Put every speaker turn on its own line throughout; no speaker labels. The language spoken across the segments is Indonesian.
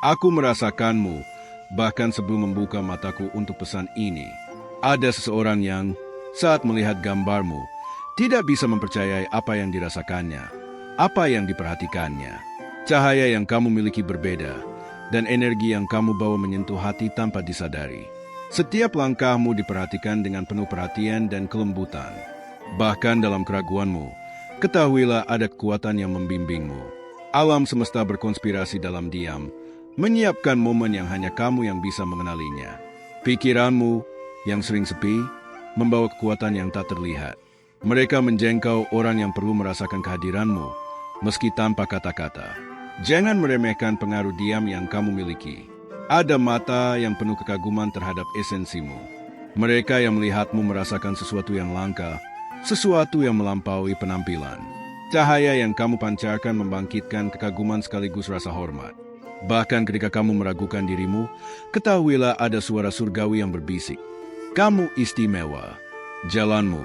Aku merasakanmu, bahkan sebelum membuka mataku untuk pesan ini. Ada seseorang yang, saat melihat gambarmu, tidak bisa mempercayai apa yang dirasakannya, apa yang diperhatikannya. Cahaya yang kamu miliki berbeda, dan energi yang kamu bawa menyentuh hati tanpa disadari. Setiap langkahmu diperhatikan dengan penuh perhatian dan kelembutan. Bahkan dalam keraguanmu, ketahuilah ada kekuatan yang membimbingmu. Alam semesta berkonspirasi dalam diam, menyiapkan momen yang hanya kamu yang bisa mengenalinya. Pikiranmu, yang sering sepi, membawa kekuatan yang tak terlihat. Mereka menjangkau orang yang perlu merasakan kehadiranmu, meski tanpa kata-kata. Jangan meremehkan pengaruh diam yang kamu miliki. Ada mata yang penuh kekaguman terhadap esensimu. Mereka yang melihatmu merasakan sesuatu yang langka, sesuatu yang melampaui penampilan. Cahaya yang kamu pancarkan membangkitkan kekaguman sekaligus rasa hormat. Bahkan ketika kamu meragukan dirimu, ketahuilah ada suara surgawi yang berbisik. Kamu istimewa. Jalanmu,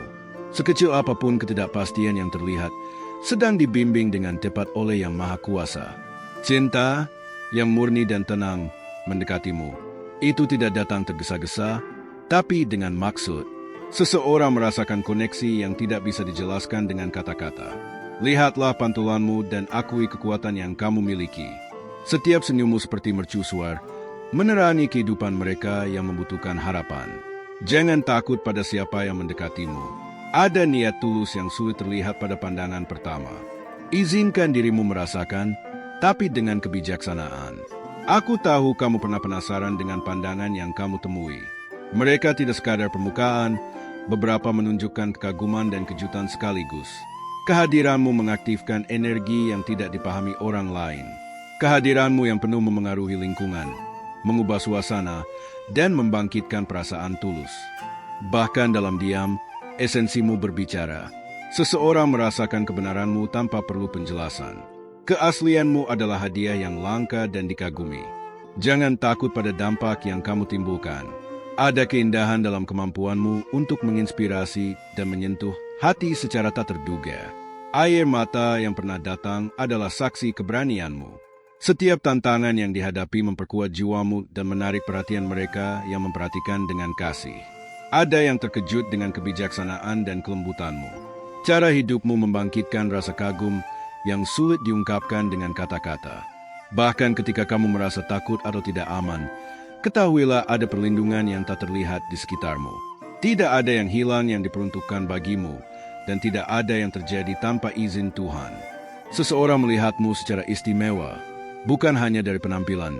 sekecil apapun ketidakpastian yang terlihat, sedang dibimbing dengan tepat oleh Yang Maha Kuasa. Cinta yang murni dan tenang mendekatimu. Itu tidak datang tergesa-gesa, tapi dengan maksud. Seseorang merasakan koneksi yang tidak bisa dijelaskan dengan kata-kata. Lihatlah pantulanmu dan akui kekuatan yang kamu miliki. Setiap senyummu seperti mercusuar, menerangi kehidupan mereka yang membutuhkan harapan. Jangan takut pada siapa yang mendekatimu. Ada niat tulus yang sulit terlihat pada pandangan pertama. Izinkan dirimu merasakan, tapi dengan kebijaksanaan. Aku tahu kamu pernah penasaran dengan pandangan yang kamu temui. Mereka tidak sekadar permukaan, beberapa menunjukkan kekaguman dan kejutan sekaligus. Kehadiranmu mengaktifkan energi yang tidak dipahami orang lain. Kehadiranmu yang penuh memengaruhi lingkungan, mengubah suasana, dan membangkitkan perasaan tulus. Bahkan dalam diam, esensimu berbicara. Seseorang merasakan kebenaranmu tanpa perlu penjelasan. Keaslianmu adalah hadiah yang langka dan dikagumi. Jangan takut pada dampak yang kamu timbulkan. Ada keindahan dalam kemampuanmu untuk menginspirasi dan menyentuh hati secara tak terduga. Air mata yang pernah datang adalah saksi keberanianmu. Setiap tantangan yang dihadapi memperkuat jiwamu dan menarik perhatian mereka yang memperhatikan dengan kasih. Ada yang terkejut dengan kebijaksanaan dan kelembutanmu. Cara hidupmu membangkitkan rasa kagum yang sulit diungkapkan dengan kata-kata. Bahkan ketika kamu merasa takut atau tidak aman, ketahuilah ada perlindungan yang tak terlihat di sekitarmu. Tidak ada yang hilang yang diperuntukkan bagimu, dan tidak ada yang terjadi tanpa izin Tuhan. Seseorang melihatmu secara istimewa, bukan hanya dari penampilan,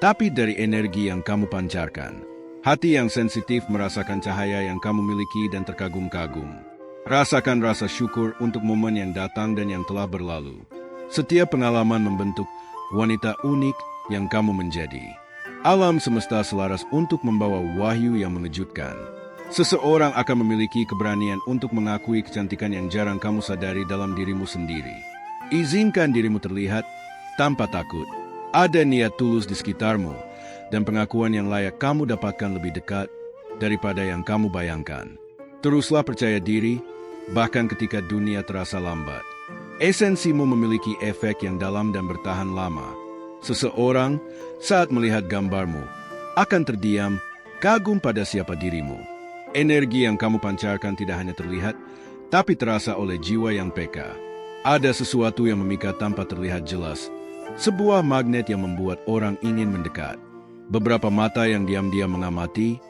tapi dari energi yang kamu pancarkan. Hati yang sensitif merasakan cahaya yang kamu miliki dan terkagum-kagum. Rasakan rasa syukur untuk momen yang datang dan yang telah berlalu. Setiap pengalaman membentuk wanita unik yang kamu menjadi. Alam semesta selaras untuk membawa wahyu yang mengejutkan. Seseorang akan memiliki keberanian untuk mengakui kecantikan yang jarang kamu sadari dalam dirimu sendiri. Izinkan dirimu terlihat tanpa takut. Ada niat tulus di sekitarmu, dan pengakuan yang layak kamu dapatkan lebih dekat daripada yang kamu bayangkan. Teruslah percaya diri, bahkan ketika dunia terasa lambat. Esensimu memiliki efek yang dalam dan bertahan lama. Seseorang, saat melihat gambarmu, akan terdiam, kagum pada siapa dirimu. Energi yang kamu pancarkan tidak hanya terlihat, tapi terasa oleh jiwa yang peka. Ada sesuatu yang memikat tanpa terlihat jelas, sebuah magnet yang membuat orang ingin mendekat. Beberapa mata yang diam-diam mengamati,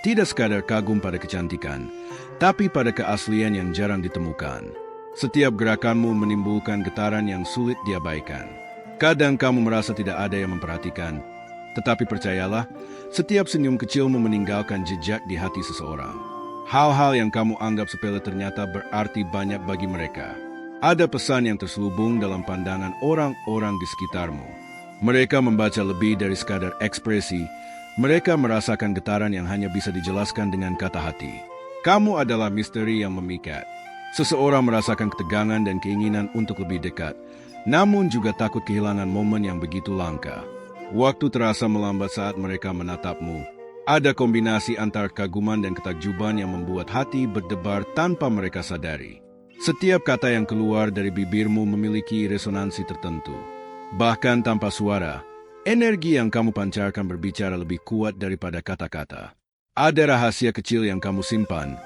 tidak sekadar kagum pada kecantikan, tapi pada keaslian yang jarang ditemukan. Setiap gerakanmu menimbulkan getaran yang sulit diabaikan. Kadang kamu merasa tidak ada yang memperhatikan, tetapi percayalah, setiap senyum kecilmu meninggalkan jejak di hati seseorang. Hal-hal yang kamu anggap sepele ternyata berarti banyak bagi mereka. Ada pesan yang terselubung dalam pandangan orang-orang di sekitarmu. Mereka membaca lebih dari sekadar ekspresi. Mereka merasakan getaran yang hanya bisa dijelaskan dengan kata hati. Kamu adalah misteri yang memikat. Seseorang merasakan ketegangan dan keinginan untuk lebih dekat, namun juga takut kehilangan momen yang begitu langka. Waktu terasa melambat saat mereka menatapmu. Ada kombinasi antara kaguman dan ketakjuban yang membuat hati berdebar tanpa mereka sadari. Setiap kata yang keluar dari bibirmu memiliki resonansi tertentu. Bahkan tanpa suara, Energi yang kamu pancarkan berbicara lebih kuat daripada kata-kata. Ada rahasia kecil yang kamu simpan,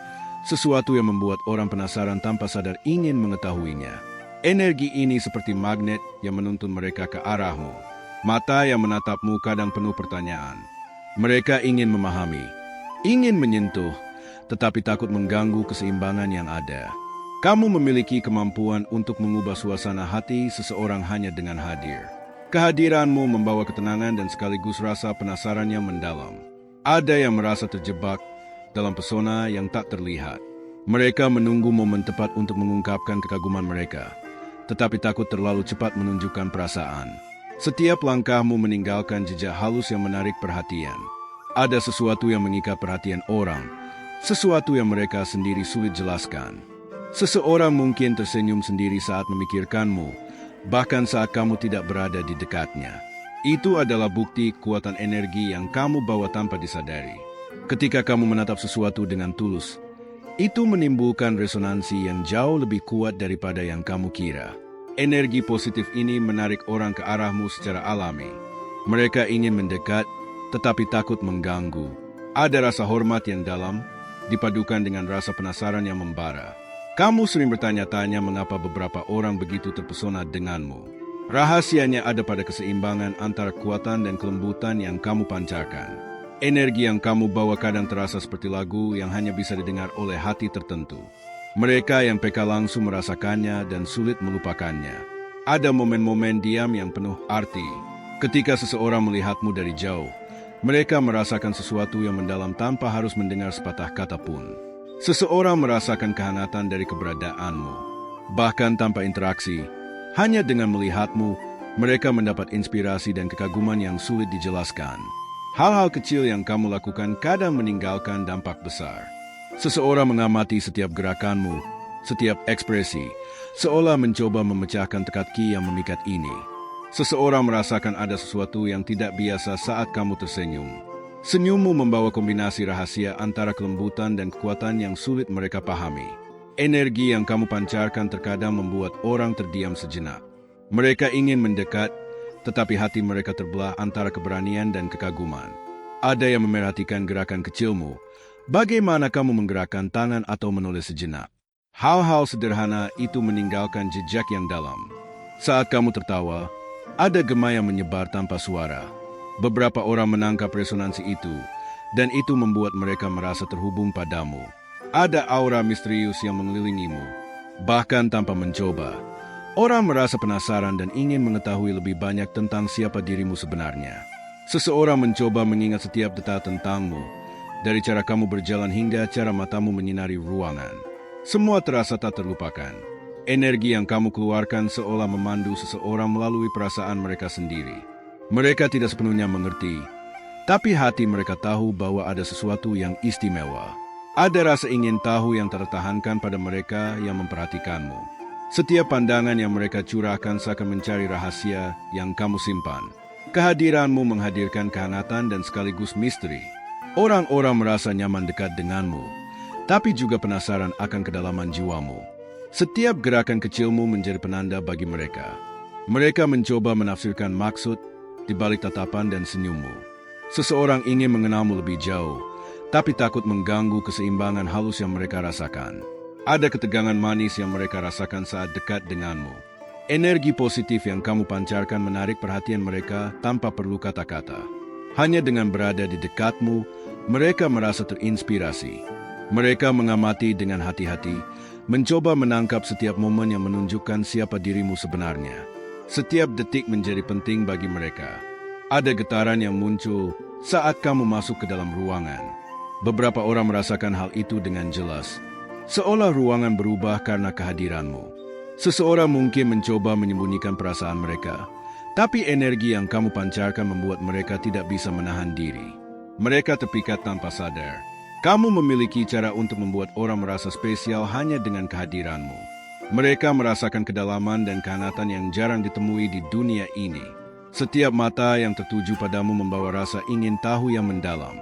sesuatu yang membuat orang penasaran tanpa sadar ingin mengetahuinya. Energi ini seperti magnet yang menuntun mereka ke arahmu. Mata yang menatapmu kadang penuh pertanyaan. Mereka ingin memahami, ingin menyentuh, tetapi takut mengganggu keseimbangan yang ada. Kamu memiliki kemampuan untuk mengubah suasana hati seseorang hanya dengan hadir. Kehadiranmu membawa ketenangan dan sekaligus rasa penasaran yang mendalam. Ada yang merasa terjebak dalam pesona yang tak terlihat. Mereka menunggu momen tepat untuk mengungkapkan kekaguman mereka, tetapi takut terlalu cepat menunjukkan perasaan. Setiap langkahmu meninggalkan jejak halus yang menarik perhatian. Ada sesuatu yang mengikat perhatian orang, sesuatu yang mereka sendiri sulit jelaskan. Seseorang mungkin tersenyum sendiri saat memikirkanmu, bahkan saat kamu tidak berada di dekatnya. Itu adalah bukti kekuatan energi yang kamu bawa tanpa disadari. Ketika kamu menatap sesuatu dengan tulus, itu menimbulkan resonansi yang jauh lebih kuat daripada yang kamu kira. Energi positif ini menarik orang ke arahmu secara alami. Mereka ingin mendekat, tetapi takut mengganggu. Ada rasa hormat yang dalam, dipadukan dengan rasa penasaran yang membara. Kamu sering bertanya-tanya mengapa beberapa orang begitu terpesona denganmu. Rahasianya ada pada keseimbangan antara kekuatan dan kelembutan yang kamu pancarkan. Energi yang kamu bawa kadang terasa seperti lagu yang hanya bisa didengar oleh hati tertentu. Mereka yang peka langsung merasakannya dan sulit melupakannya. Ada momen-momen diam yang penuh arti. Ketika seseorang melihatmu dari jauh, mereka merasakan sesuatu yang mendalam tanpa harus mendengar sepatah kata pun. Seseorang merasakan kehangatan dari keberadaanmu. Bahkan tanpa interaksi, hanya dengan melihatmu, mereka mendapat inspirasi dan kekaguman yang sulit dijelaskan. Hal-hal kecil yang kamu lakukan kadang meninggalkan dampak besar. Seseorang mengamati setiap gerakanmu, setiap ekspresi, seolah mencoba memecahkan teka-teki yang memikat ini. Seseorang merasakan ada sesuatu yang tidak biasa saat kamu tersenyum. Senyummu membawa kombinasi rahasia antara kelembutan dan kekuatan yang sulit mereka pahami. Energi yang kamu pancarkan terkadang membuat orang terdiam sejenak. Mereka ingin mendekat, tetapi hati mereka terbelah antara keberanian dan kekaguman. Ada yang memerhatikan gerakan kecilmu, bagaimana kamu menggerakkan tangan atau menulis sejenak. Hal-hal sederhana itu meninggalkan jejak yang dalam. Saat kamu tertawa, ada gema yang menyebar tanpa suara. Beberapa orang menangkap resonansi itu, dan itu membuat mereka merasa terhubung padamu. Ada aura misterius yang mengelilingimu, bahkan tanpa mencoba. Orang merasa penasaran dan ingin mengetahui lebih banyak tentang siapa dirimu sebenarnya. Seseorang mencoba mengingat setiap detail tentangmu, dari cara kamu berjalan hingga cara matamu menyinari ruangan. Semua terasa tak terlupakan. Energi yang kamu keluarkan seolah memandu seseorang melalui perasaan mereka sendiri. Mereka tidak sepenuhnya mengerti, tapi hati mereka tahu bahwa ada sesuatu yang istimewa. Ada rasa ingin tahu yang tertahankan pada mereka yang memperhatikanmu. Setiap pandangan yang mereka curahkan seakan mencari rahasia yang kamu simpan. Kehadiranmu menghadirkan kehangatan dan sekaligus misteri. Orang-orang merasa nyaman dekat denganmu, tapi juga penasaran akan kedalaman jiwamu. Setiap gerakan kecilmu menjadi penanda bagi mereka. Mereka mencoba menafsirkan maksud di balik tatapan dan senyummu. Seseorang ingin mengenalmu lebih jauh, tapi takut mengganggu keseimbangan halus yang mereka rasakan. Ada ketegangan manis yang mereka rasakan saat dekat denganmu. Energi positif yang kamu pancarkan menarik perhatian mereka tanpa perlu kata-kata. Hanya dengan berada di dekatmu, mereka merasa terinspirasi. Mereka mengamati dengan hati-hati, mencoba menangkap setiap momen yang menunjukkan siapa dirimu sebenarnya. Setiap detik menjadi penting bagi mereka. Ada getaran yang muncul saat kamu masuk ke dalam ruangan. Beberapa orang merasakan hal itu dengan jelas, seolah ruangan berubah karena kehadiranmu. Seseorang mungkin mencoba menyembunyikan perasaan mereka, tapi energi yang kamu pancarkan membuat mereka tidak bisa menahan diri. Mereka terpikat tanpa sadar. Kamu memiliki cara untuk membuat orang merasa spesial hanya dengan kehadiranmu. Mereka merasakan kedalaman dan kehangatan yang jarang ditemui di dunia ini. Setiap mata yang tertuju padamu membawa rasa ingin tahu yang mendalam.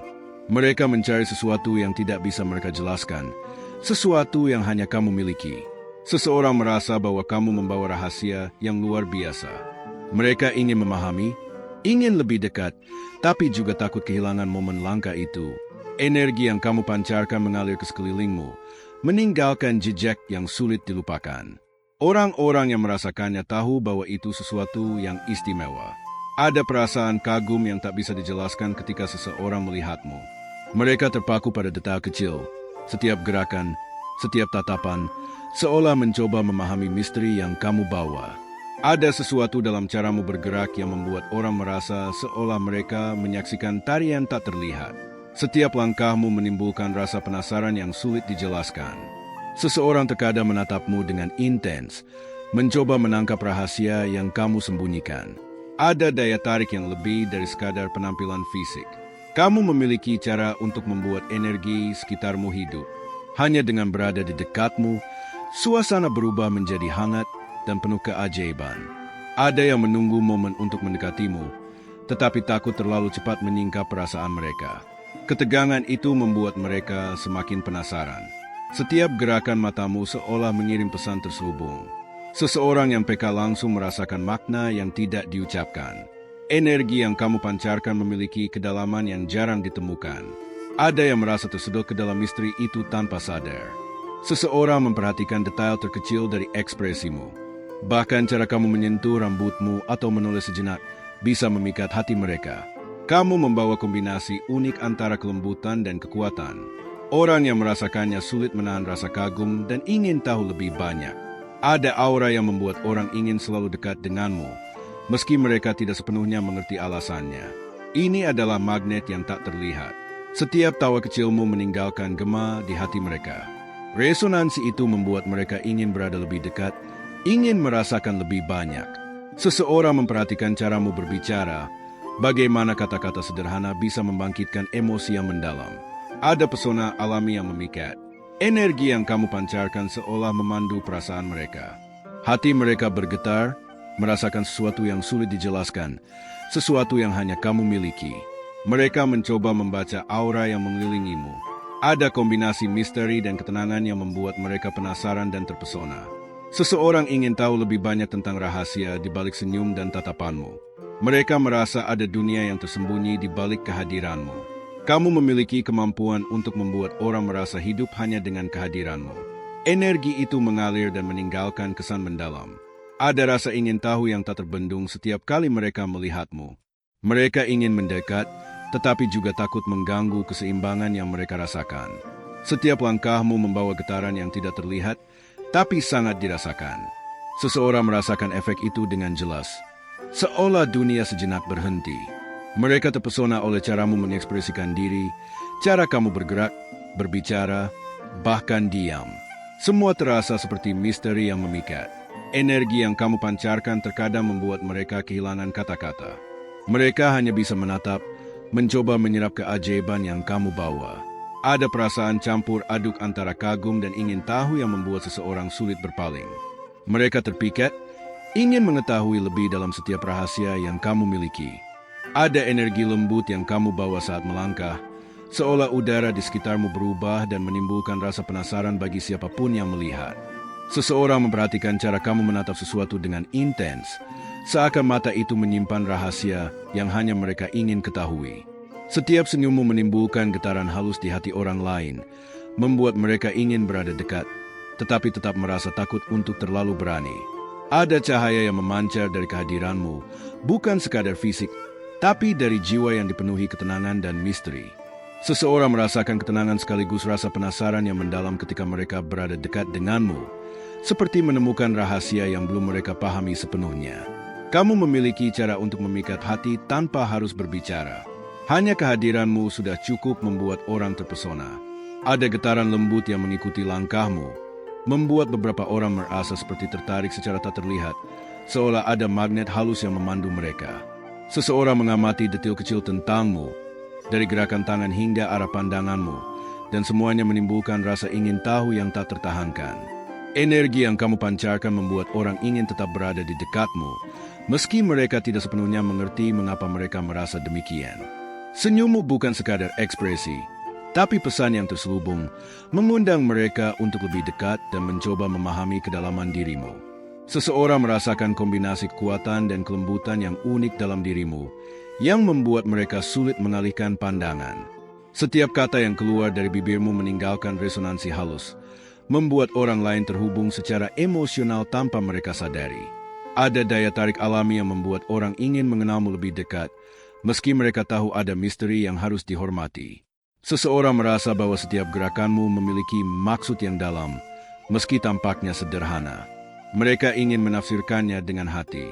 Mereka mencari sesuatu yang tidak bisa mereka jelaskan, sesuatu yang hanya kamu miliki. Seseorang merasa bahwa kamu membawa rahasia yang luar biasa. Mereka ingin memahami, Ingin lebih dekat, tapi juga takut kehilangan momen langka itu. Energi yang kamu pancarkan mengalir ke sekelilingmu, meninggalkan jejak yang sulit dilupakan. Orang-orang yang merasakannya tahu bahwa itu sesuatu yang istimewa. Ada perasaan kagum yang tak bisa dijelaskan ketika seseorang melihatmu. Mereka terpaku pada detail kecil, setiap gerakan, setiap tatapan, seolah mencoba memahami misteri yang kamu bawa. Ada sesuatu dalam caramu bergerak yang membuat orang merasa seolah mereka menyaksikan tarian tak terlihat. Setiap langkahmu menimbulkan rasa penasaran yang sulit dijelaskan. Seseorang terkadang menatapmu dengan intens, mencoba menangkap rahasia yang kamu sembunyikan. Ada daya tarik yang lebih dari sekadar penampilan fisik. Kamu memiliki cara untuk membuat energi sekitarmu hidup. Hanya dengan berada di dekatmu, suasana berubah menjadi hangat dan penuh keajaiban. Ada yang menunggu momen untuk mendekatimu, tetapi takut terlalu cepat menyingkap perasaan mereka. Ketegangan itu membuat mereka semakin penasaran. Setiap gerakan matamu seolah mengirim pesan terselubung. Seseorang yang peka langsung merasakan makna yang tidak diucapkan. Energi yang kamu pancarkan memiliki kedalaman yang jarang ditemukan. Ada yang merasa tersedot ke dalam misteri itu tanpa sadar. Seseorang memperhatikan detail terkecil dari ekspresimu. Bahkan cara kamu menyentuh rambutmu atau menulis sejenak bisa memikat hati mereka. Kamu membawa kombinasi unik antara kelembutan dan kekuatan. Orang yang merasakannya sulit menahan rasa kagum dan ingin tahu lebih banyak. Ada aura yang membuat orang ingin selalu dekat denganmu, meski mereka tidak sepenuhnya mengerti alasannya. Ini adalah magnet yang tak terlihat. Setiap tawa kecilmu meninggalkan gema di hati mereka. Resonansi itu membuat mereka ingin berada lebih dekat, ingin merasakan lebih banyak. Seseorang memperhatikan caramu berbicara, bagaimana kata-kata sederhana bisa membangkitkan emosi yang mendalam. Ada pesona alami yang memikat. Energi yang kamu pancarkan seolah memandu perasaan mereka. Hati mereka bergetar, merasakan sesuatu yang sulit dijelaskan, sesuatu yang hanya kamu miliki. Mereka mencoba membaca aura yang mengelilingimu. Ada kombinasi misteri dan ketenangan yang membuat mereka penasaran dan terpesona. Seseorang ingin tahu lebih banyak tentang rahasia di balik senyum dan tatapanmu. Mereka merasa ada dunia yang tersembunyi di balik kehadiranmu. Kamu memiliki kemampuan untuk membuat orang merasa hidup hanya dengan kehadiranmu. Energi itu mengalir dan meninggalkan kesan mendalam. Ada rasa ingin tahu yang tak terbendung setiap kali mereka melihatmu. Mereka ingin mendekat, tetapi juga takut mengganggu keseimbangan yang mereka rasakan. Setiap langkahmu membawa getaran yang tidak terlihat, tapi sangat dirasakan. Seseorang merasakan efek itu dengan jelas. Seolah dunia sejenak berhenti. Mereka terpesona oleh caramu mengekspresikan diri, cara kamu bergerak, berbicara, bahkan diam. Semua terasa seperti misteri yang memikat. Energi yang kamu pancarkan terkadang membuat mereka kehilangan kata-kata. Mereka hanya bisa menatap, mencoba menyerap keajaiban yang kamu bawa. Ada perasaan campur aduk antara kagum dan ingin tahu yang membuat seseorang sulit berpaling. Mereka terpikat, ingin mengetahui lebih dalam setiap rahasia yang kamu miliki. Ada energi lembut yang kamu bawa saat melangkah, seolah udara di sekitarmu berubah dan menimbulkan rasa penasaran bagi siapapun yang melihat. Seseorang memperhatikan cara kamu menatap sesuatu dengan intens, seakan mata itu menyimpan rahasia yang hanya mereka ingin ketahui. Setiap senyummu menimbulkan getaran halus di hati orang lain, membuat mereka ingin berada dekat, tetapi tetap merasa takut untuk terlalu berani. Ada cahaya yang memancar dari kehadiranmu, bukan sekadar fisik, tapi dari jiwa yang dipenuhi ketenangan dan misteri. Seseorang merasakan ketenangan sekaligus rasa penasaran yang mendalam ketika mereka berada dekat denganmu, seperti menemukan rahasia yang belum mereka pahami sepenuhnya. Kamu memiliki cara untuk memikat hati tanpa harus berbicara. Hanya kehadiranmu sudah cukup membuat orang terpesona. Ada getaran lembut yang mengikuti langkahmu, membuat beberapa orang merasa seperti tertarik secara tak terlihat, seolah ada magnet halus yang memandu mereka. Seseorang mengamati detil kecil tentangmu, dari gerakan tangan hingga arah pandanganmu, dan semuanya menimbulkan rasa ingin tahu yang tak tertahankan. Energi yang kamu pancarkan membuat orang ingin tetap berada di dekatmu, meski mereka tidak sepenuhnya mengerti mengapa mereka merasa demikian. Senyummu bukan sekadar ekspresi, tapi pesan yang terselubung, mengundang mereka untuk lebih dekat dan mencoba memahami kedalaman dirimu. Seseorang merasakan kombinasi kekuatan dan kelembutan yang unik dalam dirimu, yang membuat mereka sulit mengalihkan pandangan. Setiap kata yang keluar dari bibirmu meninggalkan resonansi halus, membuat orang lain terhubung secara emosional tanpa mereka sadari. Ada daya tarik alami yang membuat orang ingin mengenalmu lebih dekat, meski mereka tahu ada misteri yang harus dihormati. Seseorang merasa bahwa setiap gerakanmu memiliki maksud yang dalam, meski tampaknya sederhana. Mereka ingin menafsirkannya dengan hati.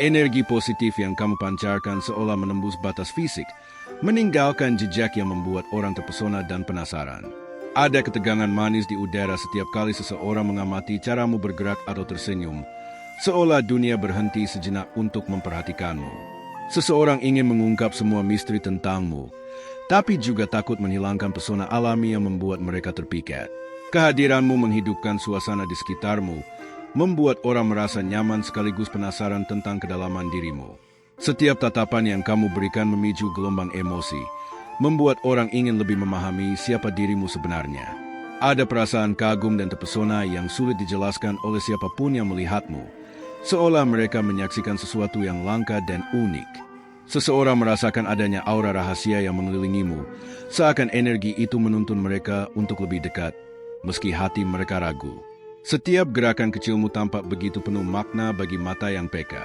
Energi positif yang kamu pancarkan seolah menembus batas fisik, meninggalkan jejak yang membuat orang terpesona dan penasaran. Ada ketegangan manis di udara setiap kali seseorang mengamati caramu bergerak atau tersenyum, seolah dunia berhenti sejenak untuk memperhatikanmu. Seseorang ingin mengungkap semua misteri tentangmu, tapi juga takut menghilangkan pesona alami yang membuat mereka terpikat. Kehadiranmu menghidupkan suasana di sekitarmu, membuat orang merasa nyaman sekaligus penasaran tentang kedalaman dirimu. Setiap tatapan yang kamu berikan memicu gelombang emosi, membuat orang ingin lebih memahami siapa dirimu sebenarnya. Ada perasaan kagum dan terpesona yang sulit dijelaskan oleh siapapun yang melihatmu, seolah mereka menyaksikan sesuatu yang langka dan unik. Seseorang merasakan adanya aura rahasia yang mengelilingimu, seakan energi itu menuntun mereka untuk lebih dekat, meski hati mereka ragu. Setiap gerakan kecilmu tampak begitu penuh makna bagi mata yang peka.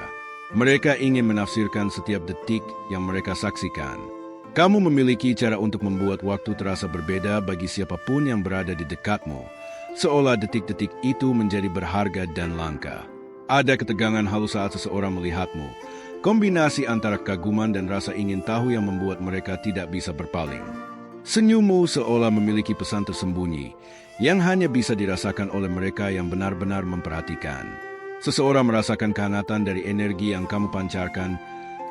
Mereka ingin menafsirkan setiap detik yang mereka saksikan. Kamu memiliki cara untuk membuat waktu terasa berbeda bagi siapapun yang berada di dekatmu, seolah detik-detik itu menjadi berharga dan langka. Ada ketegangan halus saat seseorang melihatmu, kombinasi antara kaguman dan rasa ingin tahu yang membuat mereka tidak bisa berpaling. Senyummu seolah memiliki pesan tersembunyi, yang hanya bisa dirasakan oleh mereka yang benar-benar memperhatikan. Seseorang merasakan kehangatan dari energi yang kamu pancarkan,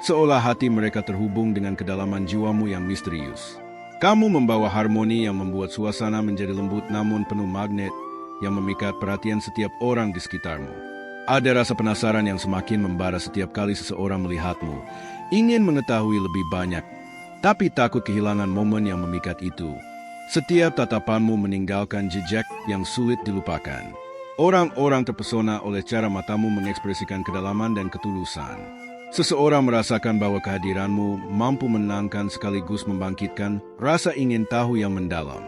seolah hati mereka terhubung dengan kedalaman jiwamu yang misterius. Kamu membawa harmoni yang membuat suasana menjadi lembut namun penuh magnet yang memikat perhatian setiap orang di sekitarmu. Ada rasa penasaran yang semakin membara setiap kali seseorang melihatmu, ingin mengetahui lebih banyak, tapi takut kehilangan momen yang memikat itu. Setiap tatapanmu meninggalkan jejak yang sulit dilupakan. Orang-orang terpesona oleh cara matamu mengekspresikan kedalaman dan ketulusan. Seseorang merasakan bahwa kehadiranmu mampu menenangkan sekaligus membangkitkan rasa ingin tahu yang mendalam.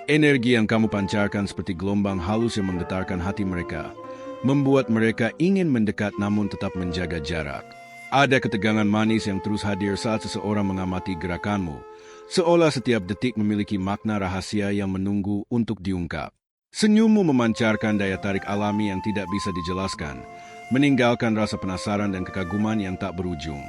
Energi yang kamu pancarkan seperti gelombang halus yang menggetarkan hati mereka, membuat mereka ingin mendekat namun tetap menjaga jarak. Ada ketegangan manis yang terus hadir saat seseorang mengamati gerakanmu, seolah setiap detik memiliki makna rahasia yang menunggu untuk diungkap. Senyummu memancarkan daya tarik alami yang tidak bisa dijelaskan, meninggalkan rasa penasaran dan kekaguman yang tak berujung.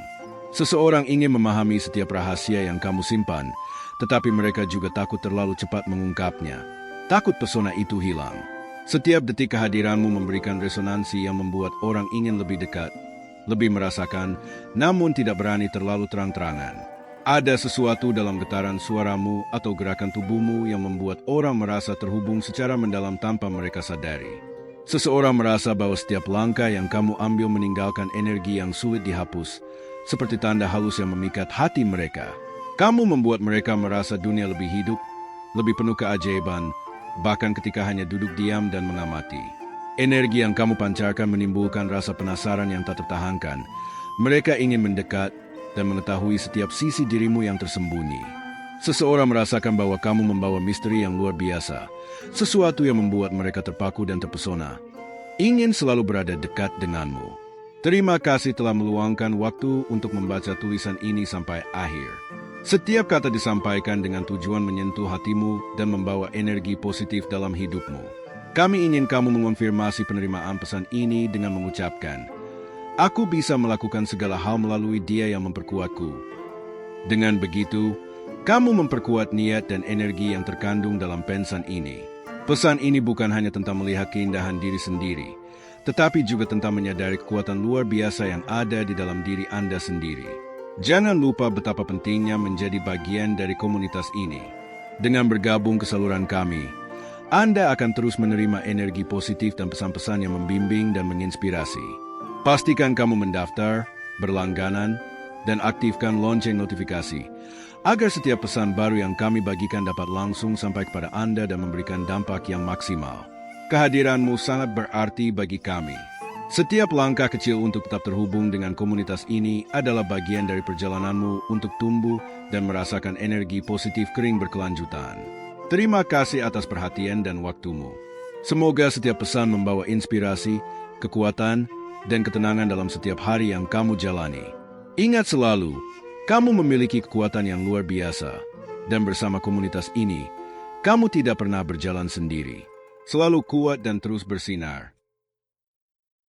Seseorang ingin memahami setiap rahasia yang kamu simpan, tetapi mereka juga takut terlalu cepat mengungkapnya. Takut pesona itu hilang. Setiap detik kehadiranmu memberikan resonansi yang membuat orang ingin lebih dekat, lebih merasakan, namun tidak berani terlalu terang-terangan. Ada sesuatu dalam getaran suaramu atau gerakan tubuhmu yang membuat orang merasa terhubung secara mendalam tanpa mereka sadari. Seseorang merasa bahwa setiap langkah yang kamu ambil meninggalkan energi yang sulit dihapus, seperti tanda halus yang memikat hati mereka. Kamu membuat mereka merasa dunia lebih hidup, lebih penuh keajaiban, bahkan ketika hanya duduk diam dan mengamati. Energi yang kamu pancarkan menimbulkan rasa penasaran yang tak tertahankan. Mereka ingin mendekat dan mengetahui setiap sisi dirimu yang tersembunyi. Seseorang merasakan bahwa kamu membawa misteri yang luar biasa, sesuatu yang membuat mereka terpaku dan terpesona, ingin selalu berada dekat denganmu. Terima kasih telah meluangkan waktu untuk membaca tulisan ini sampai akhir. Setiap kata disampaikan dengan tujuan menyentuh hatimu dan membawa energi positif dalam hidupmu. Kami ingin kamu mengonfirmasi penerimaan pesan ini dengan mengucapkan, "Aku bisa melakukan segala hal melalui Dia yang memperkuatku." Dengan begitu, kamu memperkuat niat dan energi yang terkandung dalam pesan ini. Pesan ini bukan hanya tentang melihat keindahan diri sendiri, tetapi juga tentang menyadari kekuatan luar biasa yang ada di dalam diri Anda sendiri. Jangan lupa betapa pentingnya menjadi bagian dari komunitas ini. Dengan bergabung ke saluran kami, Anda akan terus menerima energi positif dan pesan-pesan yang membimbing dan menginspirasi. Pastikan kamu mendaftar, berlangganan, dan aktifkan lonceng notifikasi, agar setiap pesan baru yang kami bagikan dapat langsung sampai kepada Anda dan memberikan dampak yang maksimal. Kehadiranmu sangat berarti bagi kami. Setiap langkah kecil untuk tetap terhubung dengan komunitas ini adalah bagian dari perjalananmu untuk tumbuh dan merasakan energi positif kering berkelanjutan. Terima kasih atas perhatian dan waktumu. Semoga setiap pesan membawa inspirasi, kekuatan, dan ketenangan dalam setiap hari yang kamu jalani. Ingat selalu, kamu memiliki kekuatan yang luar biasa, dan bersama komunitas ini, kamu tidak pernah berjalan sendiri. Selalu kuat dan terus bersinar.